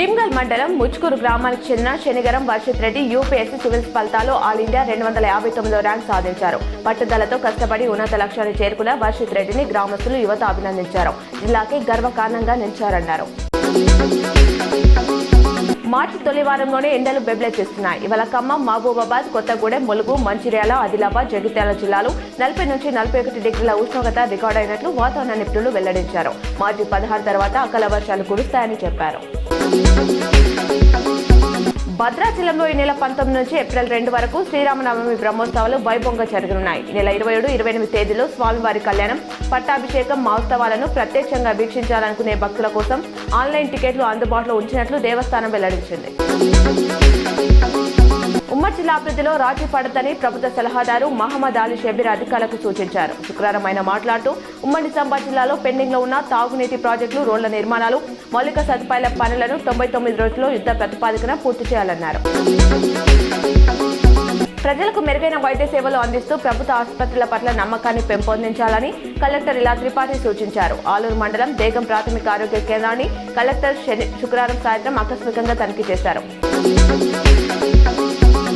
భీమ్గల్ మండలం ముచ్కూరు గ్రామానికి చెందిన శనిగరం వర్షిత్ రెడ్డి యూపీఎస్సీ సివిల్స్ ఫలితాల్లో ఆల్ ఇండియా 259వ ర్యాంక్ సాధించారు. పట్టుదలతో కష్టపడి ఉన్నత లక్ష్యాన్ని చేరుకున్న వర్షిత్ రెడ్డిని గ్రామస్తులు యువత అభినందించారు. జిల్లాకి గర్వకారణంగా నిలిచారన్నారు. మార్చి తొలి వారంలోనే ఎండలు బెబ్బెలెత్తిస్తున్నాయి. ఇవాళ ఖమ్మం, మహబూబాబాద్, కొత్తగూడెం, ములుగు, మంచిర్యాల, ఆదిలాబాద్, జగిత్యాల జిల్లాలో 40 నుంచి 41 డిగ్రీల ఉష్ణోగ్రత రికార్డైనట్లు వాతావరణ నిపుణులు వెల్లడించారు. మార్చి 16 తర్వాత అకాల వర్షాలు కురుస్తాయని చెప్పారు. భద్రాచలంలో ఈ నెల 19 నుంచి ఏప్రిల్ 2 వరకు శ్రీరామనవమి బ్రహ్మోత్సవాలు వైభవంగా జరగనున్నాయి. ఈ నెల 27, 28 తేదీలో స్వామివారి కళ్యాణం, పట్టాభిషేకం మహోత్సవాలను ప్రత్యక్షంగా వీక్షించాలనుకునే భక్తుల కోసం ఆన్లైన్ టికెట్లు అందుబాటులో ఉంచినట్లు దేవస్థానం వెల్లడించింది. ఉమ్మడి జిల్లా అభివృద్ధిలో రాజీ పడదని ప్రభుత్వ సలహాదారు మహమ్మద్ అలీ షబీర్ అధికారులకు సూచించారు. శుక్రవారం ఆయన మాట్లాడుతూ ఉమ్మడి నిజామాబాద్ జిల్లాలో పెండింగ్ లో ఉన్న తాగునీటి ప్రాజెక్టులు, రోడ్ల నిర్మాణాలు, మౌలిక సదుపాయాల పనులను 99 రోజుల్లో యుద్ధ ప్రతిపాదికన పూర్తి చేయాలన్నారు. ప్రజలకు మెరుగైన వైద్య సేవలు అందిస్తూ ప్రభుత్వ ఆసుపత్రుల పట్ల నమ్మకాన్ని పెంపొందించాలని కలెక్టర్ ఇలా త్రిపాఠి సూచించారు. ఆలూరు మండలం దేగం ప్రాథమిక ఆరోగ్య కేంద్రాన్ని కలెక్టర్ శుక్రవారం సాయంత్రం ఆకస్మికంగా తనిఖీ చేశారు.